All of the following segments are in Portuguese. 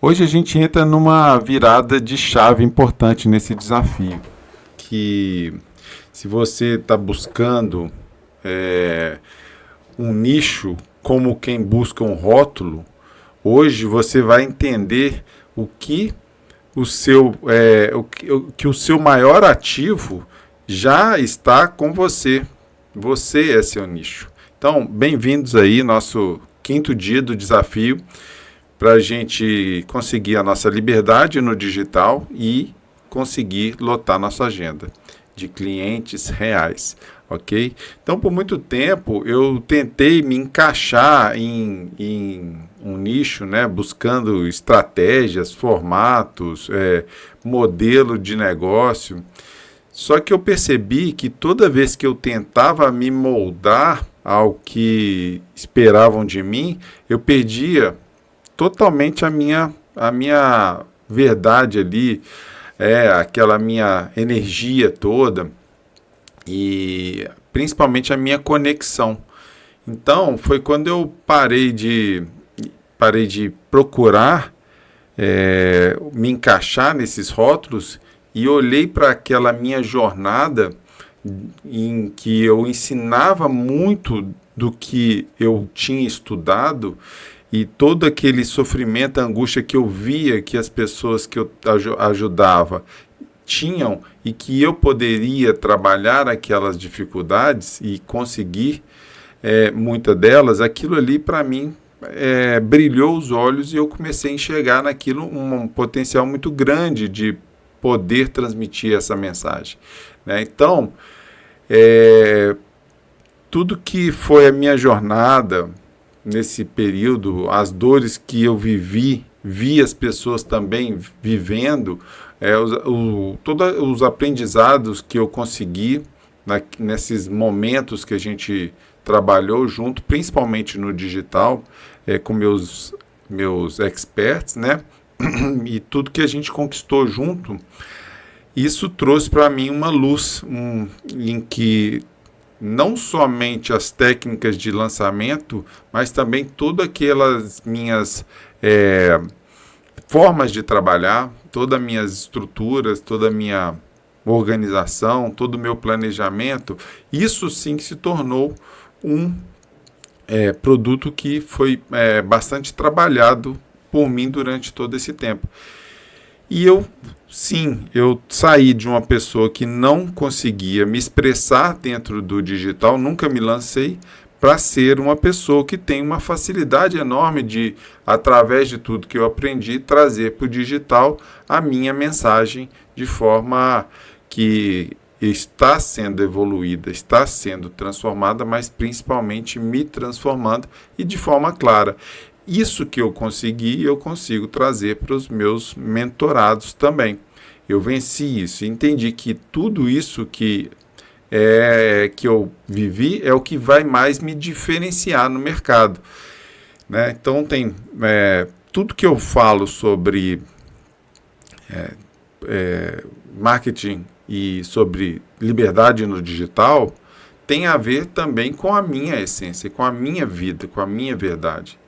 Hoje a gente entra numa virada de chave importante nesse desafio, que se você está buscando é, um nicho como quem busca um rótulo, hoje você vai entender o que o seu maior ativo já está com você. Você é seu nicho. Então, bem-vindos aí, nosso quinto dia do desafio, para a gente conseguir a nossa liberdade no digital e conseguir lotar nossa agenda de clientes reais, ok? Então, por muito tempo, eu tentei me encaixar em um nicho, né, buscando estratégias, formatos, modelo de negócio. Só que eu percebi que toda vez que eu tentava me moldar ao que esperavam de mim, eu perdia totalmente a minha verdade ali, aquela minha energia toda e principalmente a minha conexão. Então, foi quando eu parei de procurar me encaixar nesses rótulos e olhei para aquela minha jornada em que eu ensinava muito do que eu tinha estudado e todo aquele sofrimento, angústia que eu via que as pessoas que eu ajudava tinham e que eu poderia trabalhar aquelas dificuldades e conseguir muitas delas, aquilo ali para mim brilhou os olhos e eu comecei a enxergar naquilo um potencial muito grande de poder transmitir essa mensagem, né? Então, tudo que foi a minha jornada nesse período, as dores que eu vi as pessoas também vivendo, todos os aprendizados que eu consegui nesses momentos que a gente trabalhou junto, principalmente no digital, com meus experts, né? E tudo que a gente conquistou junto, isso trouxe para mim uma luz em que não somente as técnicas de lançamento, mas também todas aquelas minhas formas de trabalhar, todas as minhas estruturas, toda a minha organização, todo o meu planejamento, isso sim se tornou um produto que foi bastante trabalhado por mim durante todo esse tempo. E eu saí de uma pessoa que não conseguia me expressar dentro do digital, nunca me lancei, para ser uma pessoa que tem uma facilidade enorme de, através de tudo que eu aprendi, trazer para o digital a minha mensagem de forma que está sendo evoluída, está sendo transformada, mas principalmente me transformando e de forma clara. Isso que eu consegui, eu consigo trazer para os meus mentorados também. Eu venci isso, entendi que tudo isso que eu vivi é o que vai mais me diferenciar no mercado, né? Então tem tudo que eu falo sobre marketing e sobre liberdade no digital tem a ver também com a minha essência, com a minha vida, com a minha verdade.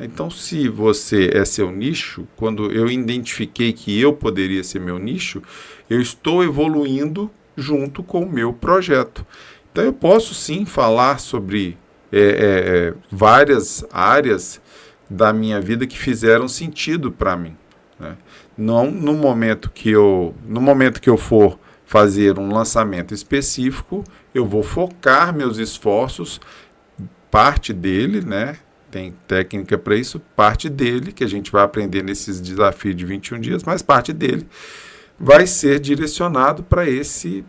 Então, se você é seu nicho, quando eu identifiquei que eu poderia ser meu nicho, eu estou evoluindo junto com o meu projeto. Então, eu posso sim falar sobre várias áreas da minha vida que fizeram sentido para mim, né? Não no momento que eu for fazer um lançamento específico, eu vou focar meus esforços, parte dele, né? Tem técnica para isso, parte dele, que a gente vai aprender nesses desafios de 21 dias, mas parte dele vai ser direcionado para esse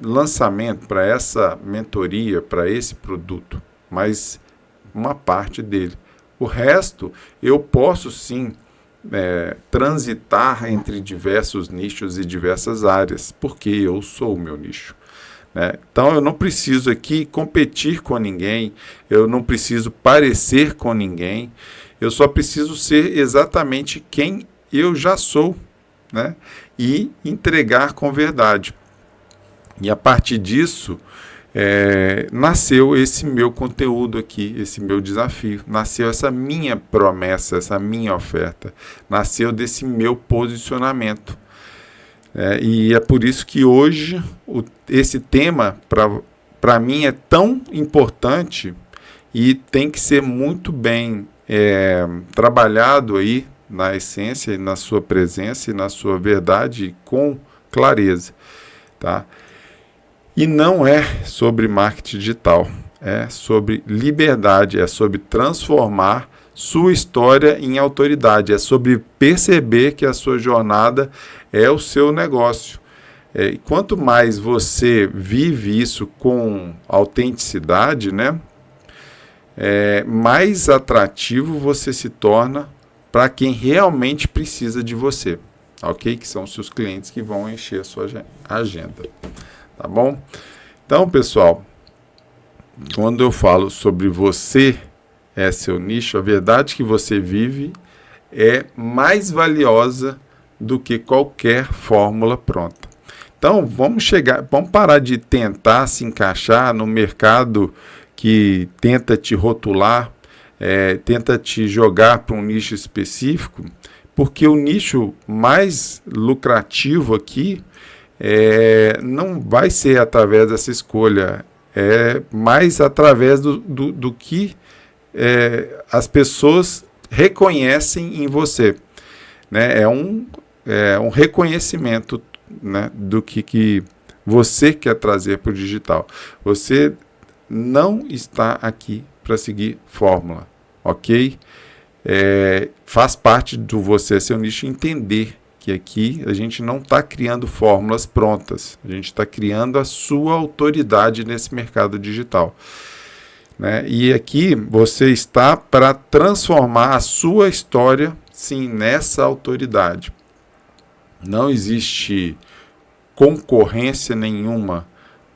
lançamento, para essa mentoria, para esse produto, mas uma parte dele. O resto, eu posso sim transitar entre diversos nichos e diversas áreas, porque eu sou o meu nicho, né? Então eu não preciso aqui competir com ninguém, eu não preciso parecer com ninguém, eu só preciso ser exatamente quem eu já sou, né? E entregar com verdade. E a partir disso, nasceu esse meu conteúdo aqui, esse meu desafio, nasceu essa minha promessa, essa minha oferta, nasceu desse meu posicionamento. E é por isso que hoje esse tema, para mim, é tão importante e tem que ser muito bem trabalhado aí na essência, na sua presença e na sua verdade com clareza, tá? E não é sobre marketing digital, é sobre liberdade, é sobre transformar sua história em autoridade, é sobre perceber que a sua jornada é o seu negócio. E quanto mais você vive isso com autenticidade, né, mais atrativo você se torna para quem realmente precisa de você, ok? Que são os seus clientes que vão encher a sua agenda, tá bom? Então, pessoal, quando eu falo sobre você é seu nicho, a verdade que você vive é mais valiosa do que qualquer fórmula pronta. Então, vamos parar de tentar se encaixar no mercado que tenta te rotular, tenta te jogar para um nicho específico, porque o nicho mais lucrativo aqui não vai ser através dessa escolha, é mais através do que as pessoas reconhecem em você, né? É um reconhecimento, né, do que você quer trazer para o digital. Você não está aqui para seguir fórmula, ok? Faz parte do você ser um nicho entender que aqui a gente não está criando fórmulas prontas, a gente está criando a sua autoridade nesse mercado digital, né? E aqui você está para transformar a sua história, sim, nessa autoridade. Não existe concorrência nenhuma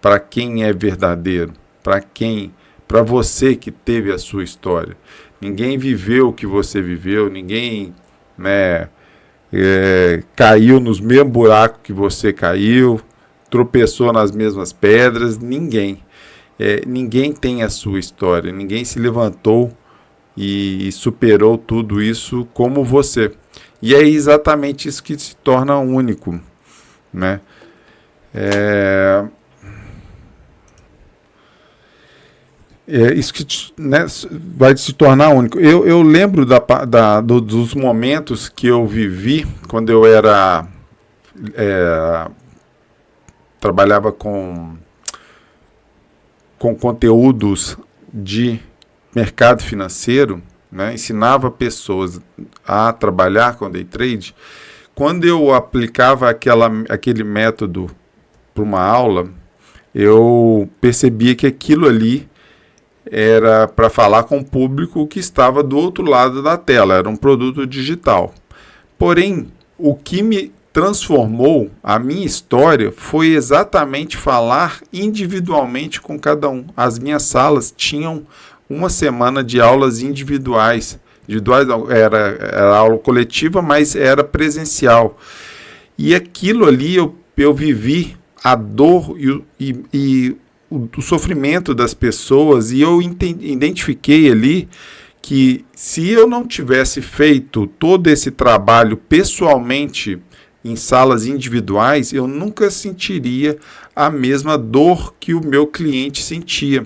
para quem é verdadeiro, para você que teve a sua história. Ninguém viveu o que você viveu, ninguém, né, caiu nos mesmos buracos que você caiu, tropeçou nas mesmas pedras, ninguém. Ninguém tem a sua história, ninguém se levantou e superou tudo isso como você. E é exatamente isso que se torna único, né? Isso que, né, vai se tornar único. Eu lembro dos momentos que eu vivi quando eu trabalhava com conteúdos de mercado financeiro, né, ensinava pessoas a trabalhar com day trade. Quando eu aplicava aquele método para uma aula, eu percebia que aquilo ali era para falar com o público que estava do outro lado da tela, era um produto digital. Porém, o que me transformou a minha história foi exatamente falar individualmente com cada um. As minhas salas tinham uma semana de aulas individuais. Era aula coletiva, mas era presencial. E aquilo ali eu vivi a dor e o sofrimento das pessoas, e eu identifiquei ali que se eu não tivesse feito todo esse trabalho pessoalmente em salas individuais, eu nunca sentiria a mesma dor que o meu cliente sentia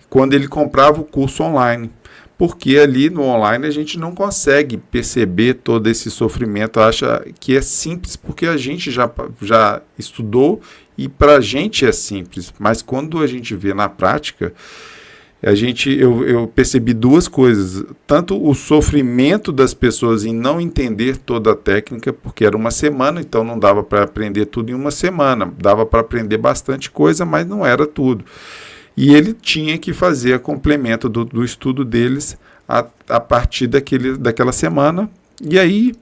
quando ele comprava o curso online. Porque ali no online a gente não consegue perceber todo esse sofrimento, acha que é simples porque a gente já estudou e para a gente é simples. Mas quando a gente vê na prática, eu percebi duas coisas. Tanto o sofrimento das pessoas em não entender toda a técnica, porque era uma semana, então não dava para aprender tudo em uma semana. Dava para aprender bastante coisa, mas não era tudo. E ele tinha que fazer a complemento do estudo deles a partir daquela semana. E aí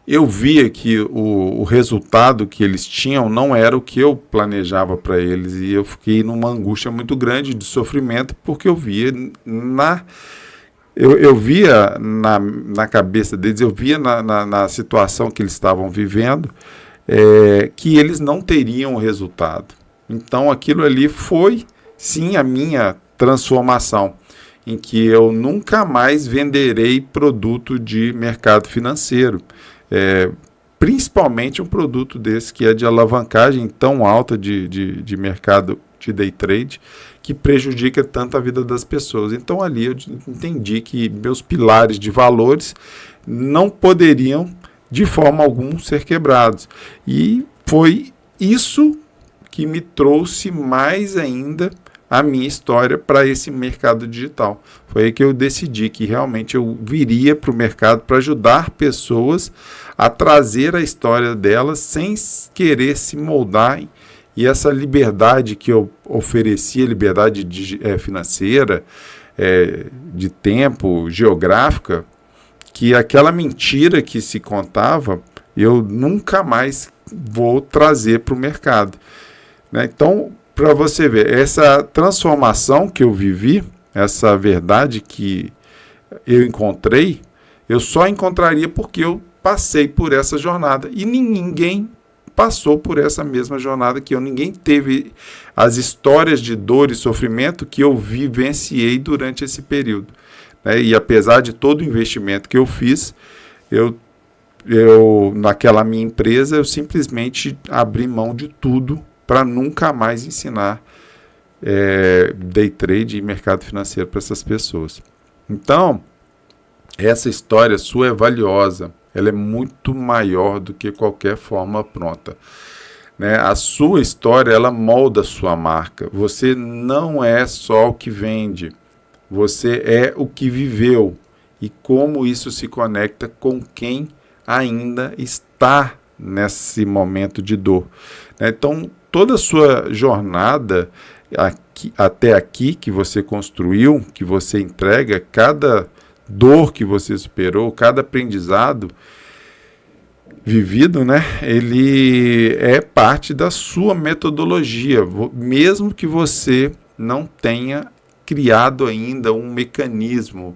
eu via que o resultado que eles tinham não era o que eu planejava para eles. E eu fiquei numa angústia muito grande de sofrimento, porque eu via na cabeça deles, eu via na situação que eles estavam vivendo, que eles não teriam o resultado. Então aquilo ali foi sim a minha transformação, em que eu nunca mais venderei produto de mercado financeiro. Principalmente um produto desse que é de alavancagem tão alta de mercado de day trade, que prejudica tanto a vida das pessoas. Então ali eu entendi que meus pilares de valores não poderiam de forma alguma ser quebrados. E foi isso que me trouxe mais ainda a minha história para esse mercado digital. Foi aí que eu decidi que realmente eu viria para o mercado para ajudar pessoas a trazer a história delas sem querer se moldar. E essa liberdade que eu oferecia, liberdade financeira, de tempo, geográfica, que aquela mentira que se contava, eu nunca mais vou trazer para o mercado. Né? Então, para você ver, essa transformação que eu vivi, essa verdade que eu encontrei, eu só encontraria porque eu passei por essa jornada. E ninguém passou por essa mesma jornada que eu. Ninguém teve as histórias de dor e sofrimento que eu vivenciei durante esse período. Né? E apesar de todo o investimento que eu fiz, eu naquela minha empresa, eu simplesmente abri mão de tudo para nunca mais ensinar day trade e mercado financeiro para essas pessoas. Então, essa história sua é valiosa, ela é muito maior do que qualquer forma pronta. Né? A sua história, ela molda a sua marca. Você não é só o que vende, você é o que viveu e como isso se conecta com quem ainda está nesse momento de dor. Então, toda a sua jornada até aqui que você construiu, que você entrega, cada dor que você superou, cada aprendizado vivido, né, ele é parte da sua metodologia, mesmo que você não tenha criado ainda um mecanismo,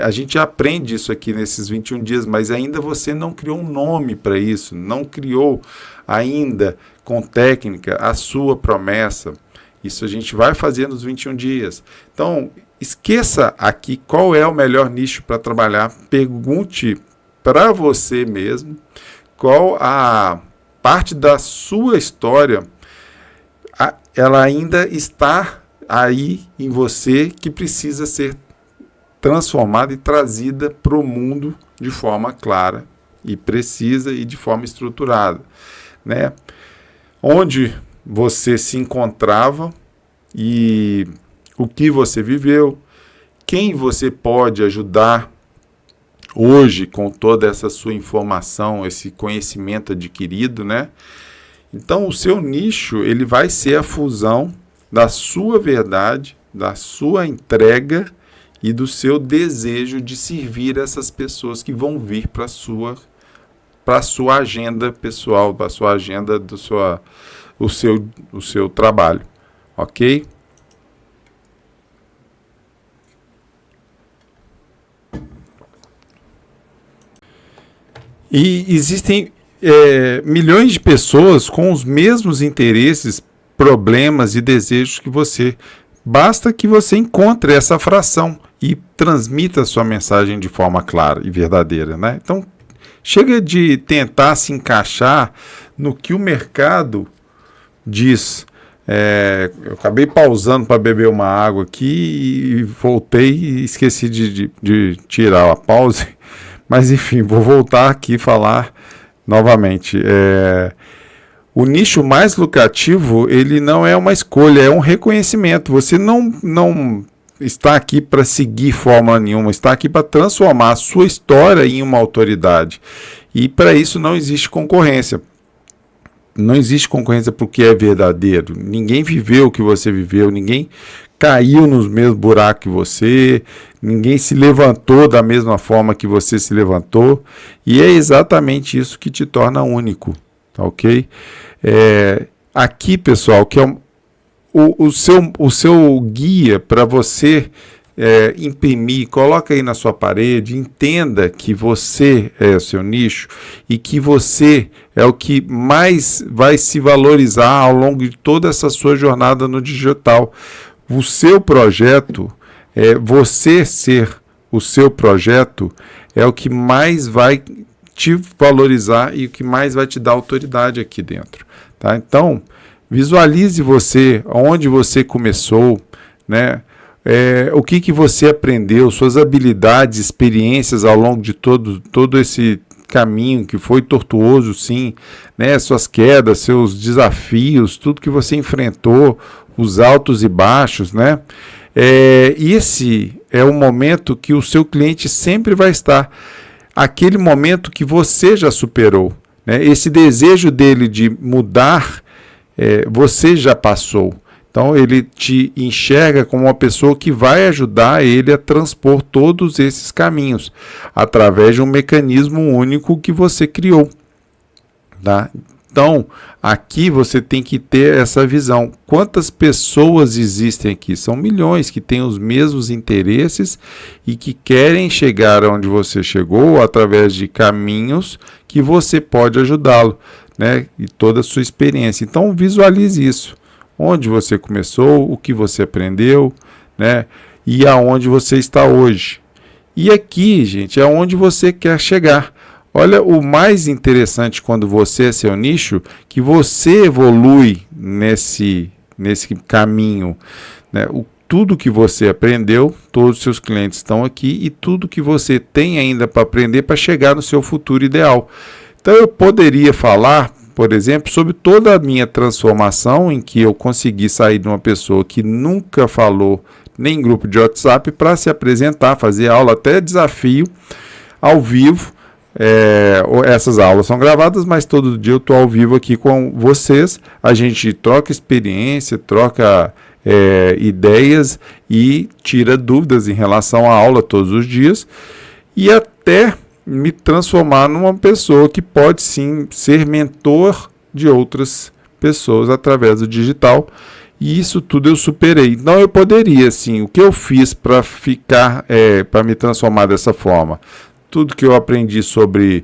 a gente aprende isso aqui nesses 21 dias, mas ainda você não criou um nome para isso, não criou ainda com técnica a sua promessa. Isso a gente vai fazer nos 21 dias. Então, esqueça aqui qual é o melhor nicho para trabalhar. Pergunte para você mesmo qual a parte da sua história ela ainda está aí em você que precisa ser transformada e trazida para o mundo de forma clara e precisa e de forma estruturada, né? Onde você se encontrava e o que você viveu, quem você pode ajudar hoje com toda essa sua informação, esse conhecimento adquirido, né? Então o seu nicho, ele vai ser a fusão da sua verdade, da sua entrega e do seu desejo de servir essas pessoas que vão vir para a sua agenda pessoal, para a sua agenda o seu trabalho, ok? E existem milhões de pessoas com os mesmos interesses, problemas e desejos que você. Basta que você encontre essa fração e transmita a sua mensagem de forma clara e verdadeira, né? Então, chega de tentar se encaixar no que o mercado diz. Eu acabei pausando para beber uma água aqui e voltei e esqueci de tirar a pause. Mas, enfim, vou voltar aqui e falar novamente. O nicho mais lucrativo, ele não é uma escolha, é um reconhecimento. Você não está aqui para seguir fórmula nenhuma, está aqui para transformar a sua história em uma autoridade. E para isso não existe concorrência. Não existe concorrência porque é verdadeiro. Ninguém viveu o que você viveu, ninguém caiu nos mesmos buracos que você, ninguém se levantou da mesma forma que você se levantou. E é exatamente isso que te torna único. Ok? Aqui, pessoal, que é o seu guia para você imprimir, coloca aí na sua parede, entenda que você é o seu nicho e que você é o que mais vai se valorizar ao longo de toda essa sua jornada no digital. O seu projeto, você ser o seu projeto, é o que mais vai te valorizar e o que mais vai te dar autoridade aqui dentro. Tá? Então, visualize você, onde você começou, né? O que você aprendeu, suas habilidades, experiências ao longo de todo esse caminho que foi tortuoso, sim, né? Suas quedas, seus desafios, tudo que você enfrentou, os altos e baixos, né? Esse é o momento que o seu cliente sempre vai estar, aquele momento que você já superou, né? Esse desejo dele de mudar, você já passou. Então ele te enxerga como uma pessoa que vai ajudar ele a transpor todos esses caminhos através de um mecanismo único que você criou. Tá? Então aqui você tem que ter essa visão. Quantas pessoas existem aqui? São milhões que têm os mesmos interesses e que querem chegar onde você chegou através de caminhos que você pode ajudá-lo, né? E toda a sua experiência. Então visualize isso. Onde você começou, o que você aprendeu, né? E aonde você está hoje. E aqui, gente, é onde você quer chegar. Olha, o mais interessante quando você é seu nicho, que você evolui nesse caminho, né? Tudo que você aprendeu, todos os seus clientes estão aqui e tudo que você tem ainda para aprender para chegar no seu futuro ideal. Então eu poderia falar, por exemplo, sobre toda a minha transformação em que eu consegui sair de uma pessoa que nunca falou nem em grupo de WhatsApp para se apresentar, fazer aula, até desafio ao vivo. Essas aulas são gravadas, mas todo dia eu estou ao vivo aqui com vocês. A gente troca experiência, troca ideias e tira dúvidas em relação à aula todos os dias. E até me transformar numa pessoa que pode sim ser mentor de outras pessoas através do digital, e isso tudo eu superei. Então eu poderia, sim, o que eu fiz para para me transformar dessa forma? Tudo que eu aprendi sobre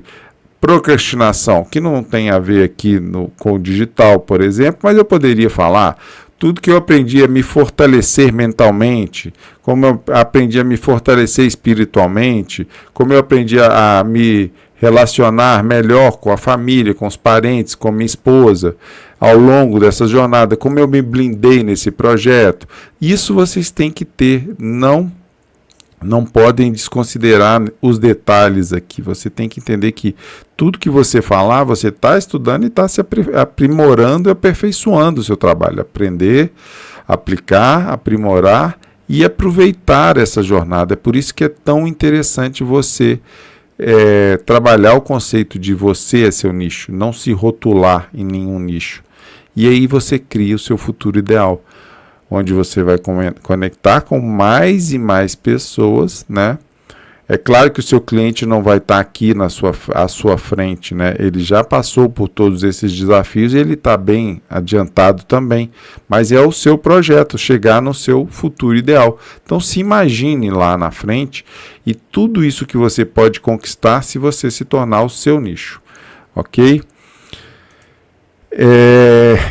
procrastinação, que não tem a ver aqui com o digital, por exemplo, mas eu poderia falar tudo que eu aprendi a me fortalecer mentalmente, como eu aprendi a me fortalecer espiritualmente, como eu aprendi a me relacionar melhor com a família, com os parentes, com minha esposa, ao longo dessa jornada, como eu me blindei nesse projeto. Isso vocês têm que ter, não podem desconsiderar os detalhes aqui. Você tem que entender que tudo que você falar, você está estudando e está se aprimorando e aperfeiçoando o seu trabalho. Aprender, aplicar, aprimorar e aproveitar essa jornada. É por isso que é tão interessante você trabalhar o conceito de você é seu nicho, não se rotular em nenhum nicho. E aí você cria o seu futuro ideal, onde você vai conectar com mais e mais pessoas, né? É claro que o seu cliente não vai estar aqui à sua frente, né? Ele já passou por todos esses desafios e ele está bem adiantado também. Mas é o seu projeto, chegar no seu futuro ideal. Então se imagine lá na frente e tudo isso que você pode conquistar se você se tornar o seu nicho, ok?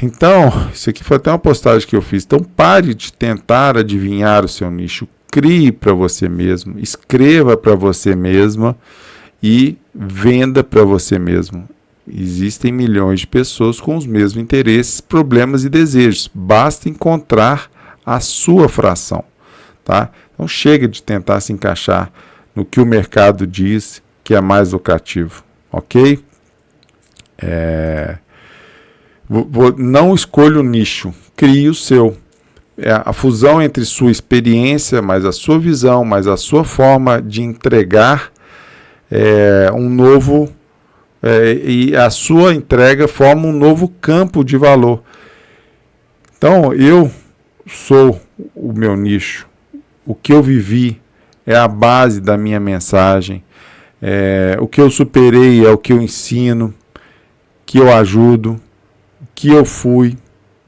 Então, isso aqui foi até uma postagem que eu fiz. Então pare de tentar adivinhar o seu nicho. Crie para você mesmo, escreva para você mesma e venda para você mesmo. Existem milhões de pessoas com os mesmos interesses, problemas e desejos. Basta encontrar a sua fração, tá? Então chega de tentar se encaixar no que o mercado diz que é mais lucrativo, ok? Não escolha o nicho, crie o seu. A fusão entre sua experiência, mais a sua visão, mais a sua forma de entregar um novo, e a sua entrega forma um novo campo de valor. Então, eu sou o meu nicho. O que eu vivi é a base da minha mensagem. O que eu superei é o que eu ensino, que eu ajudo, que eu fui.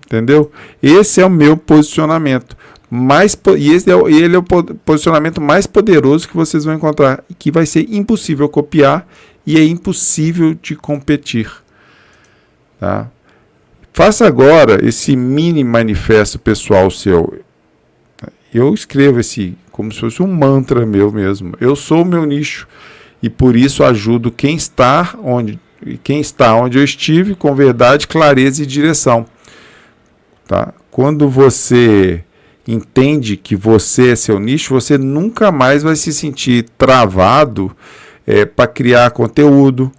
Entendeu? Esse é o meu posicionamento. ele é o posicionamento mais poderoso que vocês vão encontrar, que vai ser impossível copiar e é impossível de competir. Tá? Faça agora esse mini manifesto pessoal seu. Eu escrevo como se fosse um mantra meu mesmo. Eu sou o meu nicho e por isso ajudo quem está onde eu estive com verdade, clareza e direção. Tá? Quando você entende que você é seu nicho, você nunca mais vai se sentir travado para criar conteúdo,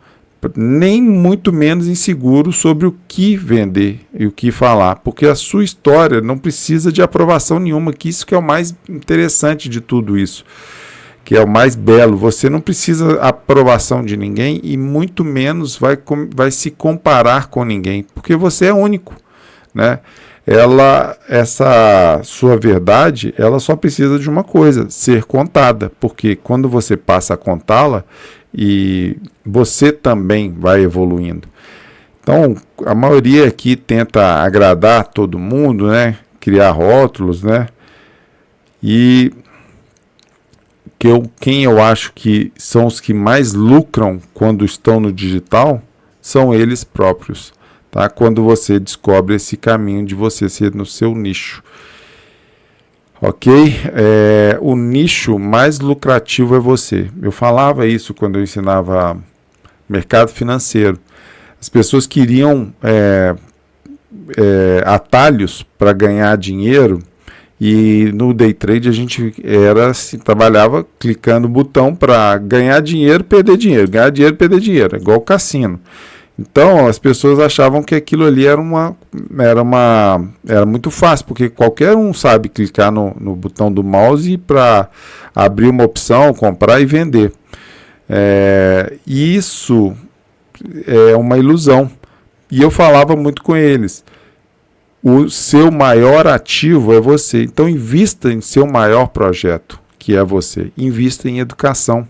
nem muito menos inseguro sobre o que vender e o que falar, porque a sua história não precisa de aprovação nenhuma, que isso que é o mais interessante de tudo isso, que é o mais belo. Você não precisa aprovação de ninguém e muito menos vai se comparar com ninguém, porque você é único, né? Essa sua verdade, ela só precisa de uma coisa, ser contada, porque quando você passa a contá-la, e você também vai evoluindo. Então, a maioria aqui tenta agradar todo mundo, né? Criar rótulos, né? E quem eu acho que são os que mais lucram quando estão no digital são eles próprios, tá? Quando você descobre esse caminho de você ser no seu nicho. Ok? O nicho mais lucrativo é você. Eu falava isso quando eu ensinava mercado financeiro. As pessoas queriam atalhos para ganhar dinheiro e no day trade a gente trabalhava clicando no botão para ganhar dinheiro, perder dinheiro, ganhar dinheiro, perder dinheiro, igual cassino. Então, as pessoas achavam que aquilo ali era muito fácil, porque qualquer um sabe clicar no botão do mouse para abrir uma opção, comprar e vender. Isso é uma ilusão. E eu falava muito com eles. O seu maior ativo é você. Então, invista em seu maior projeto, que é você. Invista em educação.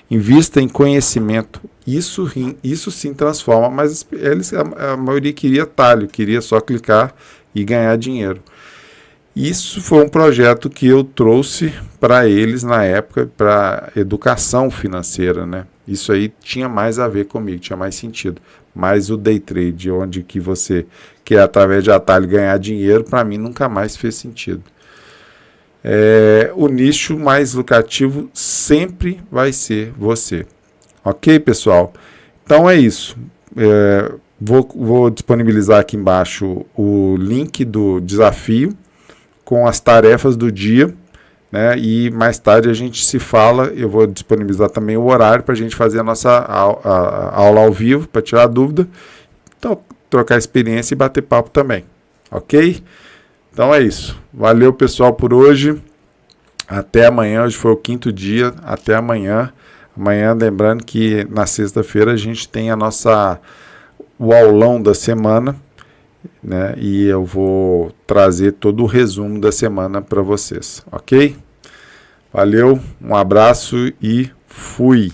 Invista em conhecimento. Isso sim transforma, mas a maioria queria atalho, queria só clicar e ganhar dinheiro. Isso foi um projeto que eu trouxe para eles na época, para educação financeira, né? Isso aí tinha mais a ver comigo, tinha mais sentido. Mas o day trade, onde que você quer através de atalho ganhar dinheiro, para mim nunca mais fez sentido. O nicho mais lucrativo sempre vai ser você. Ok, pessoal? Então é isso. Vou disponibilizar aqui embaixo o link do desafio com as tarefas do dia, né? E mais tarde a gente se fala. Eu vou disponibilizar também o horário para a gente fazer a nossa aula ao vivo, para tirar dúvida, então, trocar experiência e bater papo também. Ok? Então é isso. Valeu, pessoal, por hoje. Até amanhã. Hoje foi o 5º dia. Até amanhã. Amanhã, lembrando que na sexta-feira a gente tem o aulão da semana, né? E eu vou trazer todo o resumo da semana para vocês, ok? Valeu, um abraço e fui!